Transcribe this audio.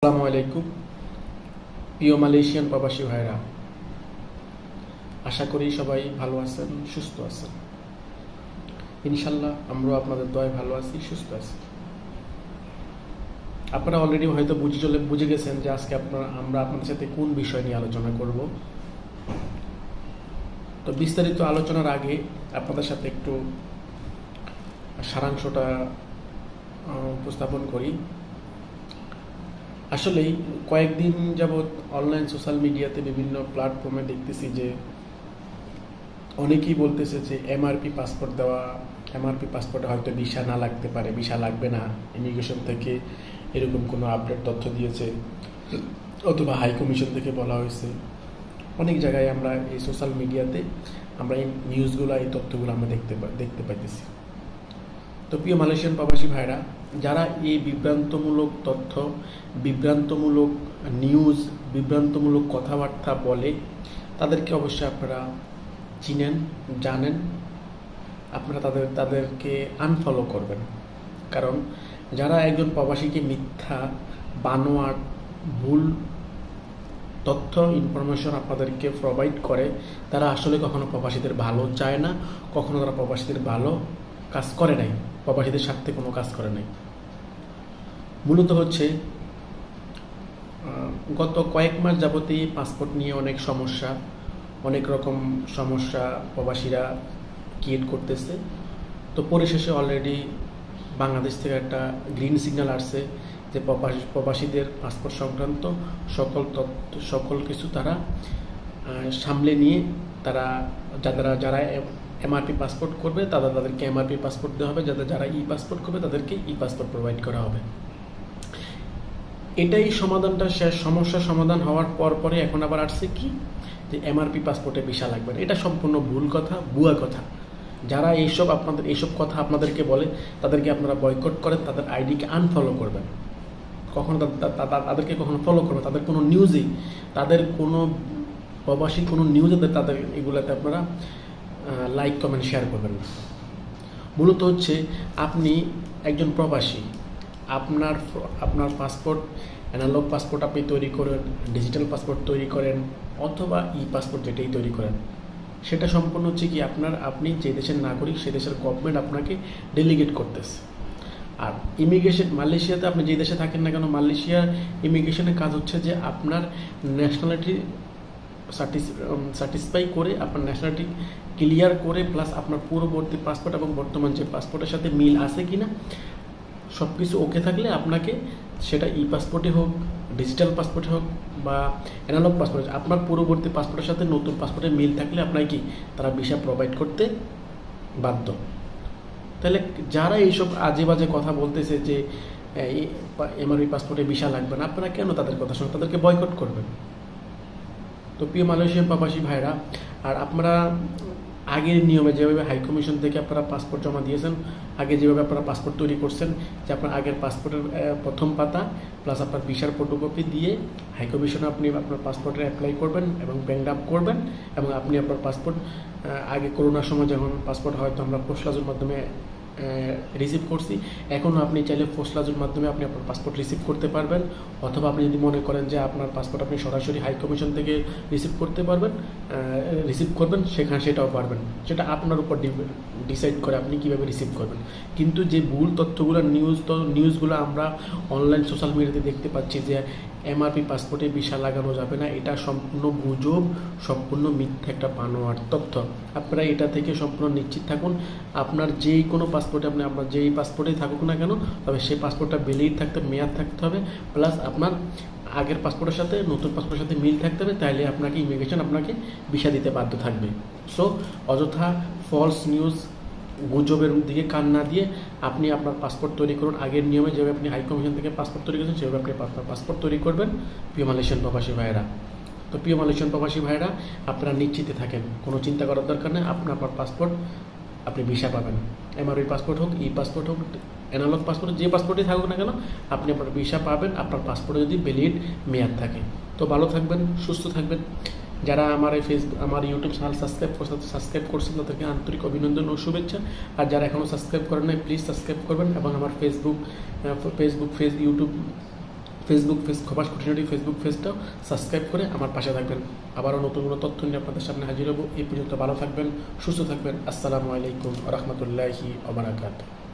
আসসালামু আলাইকুম প্রিয় মালয়েশিয়ান প্রবাসী ভাইরা, আশা করি সবাই ভালো আছেন, সুস্থ আছেন। ইনশাল্লাহ আমরাও আপনাদের দয়ায় ভালো আছি, সুস্থ আছি। আপনারা অলরেডি হয়তো বুঝে গেছেন যে আজকে আমরা আপনাদের সাথে কোন বিষয় নিয়ে আলোচনা করব। তো বিস্তারিত আলোচনার আগে আপনাদের সাথে একটু সারাংশটা উপস্থাপন করি। আসলেই কয়েকদিন যাবৎ অনলাইন সোশ্যাল মিডিয়াতে বিভিন্ন প্ল্যাটফর্মে দেখতেছি যে অনেকেই বলতেছে যে এমআরপি পাসপোর্ট দেওয়া, এমআরপি পাসপোর্টে হয়তো ভিসা না লাগতে পারে, ভিসা লাগবে না, ইমিগ্রেশন থেকে এরকম কোনো আপডেট তথ্য দিয়েছে অথবা হাই কমিশন থেকে বলা হয়েছে। অনেক জায়গায় আমরা এই সোশ্যাল মিডিয়াতে আমরা এই নিউজগুলো, এই তথ্যগুলো আমরা দেখতে পাইতেছি। তো প্রিয় মালয়েশিয়ান প্রবাসী ভাইরা, যারা এই বিভ্রান্তমূলক তথ্য, বিভ্রান্তমূলক নিউজ, বিভ্রান্তমূলক কথাবার্তা বলে তাদেরকে অবশ্যই আপনারা চিনেন, জানেন। আপনারা তাদেরকে আনফলো করবেন। কারণ যারা একজন প্রবাসীকে মিথ্যা, বানোয়াট, ভুল তথ্য, ইনফরমেশন আপনাদেরকে প্রোভাইড করে, তারা আসলে কখনো প্রবাসীদের ভালো চায় না, কখনো তারা প্রবাসীদের ভালো কাজ করে নাই, প্রবাসীদের স্বার্থে কোনো কাজ করে নাই। মূলত হচ্ছে গত কয়েক মাস যাবতই পাসপোর্ট নিয়ে অনেক সমস্যা, অনেক রকম সমস্যা প্রবাসীরা ক্রিয়েট করতেছে। তো পরিশেষে অলরেডি বাংলাদেশ থেকে একটা গ্রিন সিগন্যাল আসছে যে প্রবাসীদের পাসপোর্ট সংক্রান্ত সকল কিছু তারা সামলে নিয়ে যারা এমআরপি পাসপোর্ট করবে তাদেরকে এমআরপি পাসপোর্ট দেওয়া হবে, যারা ই পাসপোর্ট করবে তাদেরকে ই পাসপোর্ট প্রোভাইড করা হবে। এটাই সমাধানটা শেষ। সমস্যার সমাধান হওয়ার পরে এখন আবার আসছে কি যে এমআরপি পাসপোর্টে ভিসা লাগবে না। এটা সম্পূর্ণ ভুল কথা, ভুয়া কথা। যারা এইসব কথা আপনাদেরকে বলে তাদেরকে আপনারা বয়কট করেন, তাদের আইডিকে আনফলো করবেন, কখনো তাদেরকে কখনো ফলো করবেন। তাদের কোনো নিউজেই, তাদের কোনো প্রবাসী কোনো নিউজে তাদের এগুলাতে আপনারা লাইক, কমেন্ট, শেয়ার করবেন না। মূলত হচ্ছে আপনি একজন প্রবাসী, আপনার পাসপোর্ট, অ্যানালগ পাসপোর্ট আপনি তৈরি করেন, ডিজিটাল পাসপোর্ট তৈরি করেন অথবা ই পাসপোর্ট যেটাই তৈরি করেন, সেটা সম্পূর্ণ হচ্ছে কি আপনি যে দেশের নাগরিক সে দেশের গভর্নমেন্ট আপনাকে ডেলিগেট করতেছে। আর ইমিগ্রেশন, মালয়েশিয়াতে আপনি যে দেশে থাকেন না কেন, মালয়েশিয়ার ইমিগ্রেশনের কাজ হচ্ছে যে আপনার ন্যাশনালিটি স্যাটিসফাই করে, আপনার ন্যাশনালিটি ক্লিয়ার করে, প্লাস আপনার পূর্ববর্তী পাসপোর্ট এবং বর্তমান যে পাসপোর্টের সাথে মিল আছে কিনা, সব কিছু ওকে থাকলে আপনাকে, সেটা ই পাসপোর্টে হোক, ডিজিটাল পাসপোর্টে হোক বা অ্যানালগ পাসপোর্ট, আপনার পূর্ববর্তী পাসপোর্টের সাথে নতুন পাসপোর্টের মিল থাকলে আপনাকে কি তারা ভিসা প্রোভাইড করতে বাধ্য। তাহলে যারা এইসব আজে বাজে কথা বলতেছে যে এমআরপি পাসপোর্টে ভিসা লাগবে না, আপনারা কেন তাদের কথা শুনে তাদেরকে বয়কট করবেন? তো প্রিয় মালয়েশিয়ান প্রবাসী ভাইরা, আর আপনারা আগের নিয়মে যেভাবে হাই কমিশন থেকে আপনারা পাসপোর্ট জমা দিয়েছেন, আগে যেভাবে আপনারা পাসপোর্ট তৈরি করছেন, যে আপনার আগের পাসপোর্টের প্রথম পাতা প্লাস আপনার ভিসার ফটোকপি দিয়ে হাই কমিশনে আপনি আপনার পাসপোর্টে অ্যাপ্লাই করবেন এবং ব্যাংক ড্রাফট করবেন, এবং আপনি আপনার পাসপোর্ট, আগে করোনার সময় যখন পাসপোর্ট হয়তো আমরা পোস্টলাজের মাধ্যমে রিসিভ করছি, এখনও আপনি চাইলে পোস্টলাজের মাধ্যমে আপনি আপনার পাসপোর্ট রিসিভ করতে পারবেন। অথবা আপনি যদি মনে করেন যে আপনার পাসপোর্ট আপনি সরাসরি হাই কমিশন থেকে রিসিভ করবেন, সেটাও পারবেন। সেটা আপনার উপর ডিসাইড করে আপনি কীভাবে রিসিভ করবেন। কিন্তু যে ভুল তথ্যগুলো, নিউজগুলো আমরা অনলাইন সোশ্যাল মিডিয়াতে দেখতে পাচ্ছি যে এমআরপি পাসপোর্টে ভিসা লাগানো যাবে না, এটা সম্পূর্ণ গুজব, সম্পূর্ণ মিথ্যা একটা বানোয়ার তথ্য। আপনারা এটা থেকে সম্পূর্ণ নিশ্চিত থাকুন। আপনার যেই কোনো পাসপোর্টে আপনার যেই পাসপোর্টেই থাকুক না কেন, তবে সেই পাসপোর্টটা ভ্যালিড মেয়াদ থাকতে হবে, প্লাস আপনার আগের পাসপোর্টের সাথে নতুন পাসপোর্টের সাথে মিল থাকতে হবে, তাইলে আপনাকে ইমিগ্রেশন আপনাকে ভিসা দিতে বাধ্য থাকবে। সো অযথা ফলস নিউজ, গুজবের দিকে কান না দিয়ে আপনি আপনার পাসপোর্ট তৈরি করুন। আগের নিয়মে যেভাবে আপনি হাই কমিশন থেকে পাসপোর্ট তৈরি করেছেন সেভাবে আপনি আপনার পাসপোর্ট তৈরি করবেন, প্রিয় মালয়েশিয়ান প্রবাসী ভাইয়েরা। তো প্রিয় মালয়েশিয়ান প্রবাসী ভাইয়েরা, আপনারা নিশ্চিতে থাকেন, কোনো চিন্তা করার দরকার নেই। আপনার পাসপোর্ট আপনি ভিসা পাবেন, এমআরপি পাসপোর্ট হোক, ই পাসপোর্ট হোক, অ্যানালগ পাসপোর্ট, যে পাসপোর্টই থাকুক না কেন, আপনি আপনার ভিসা পাবেন, আপনার পাসপোর্টে যদি ভ্যালিড মেয়াদ থাকে। তো ভালো থাকবেন, সুস্থ থাকবেন। যারা আমার ইউটিউব চ্যানেল সাবস্ক্রাইব করছেন তাদেরকে আন্তরিক অভিনন্দন ও শুভেচ্ছা। আর যারা এখনও সাবস্ক্রাইব করেন নাই, প্লিজ সাবস্ক্রাইব করবেন, এবং আমার ইউটিউব খোপাস খুঁটিনাটি ফেসবুক পেজটাও সাবস্ক্রাইব করে আমার পাশে থাকবেন। আবারও নতুন কোনো তথ্য নিয়ে আপনাদের সামনে হাজির হব। এই পর্যন্ত ভালো থাকবেন, সুস্থ থাকবেন। আসসালামু আলাইকুম ওয়া রাহমাতুল্লাহি ওয়া বারাকাতুহু।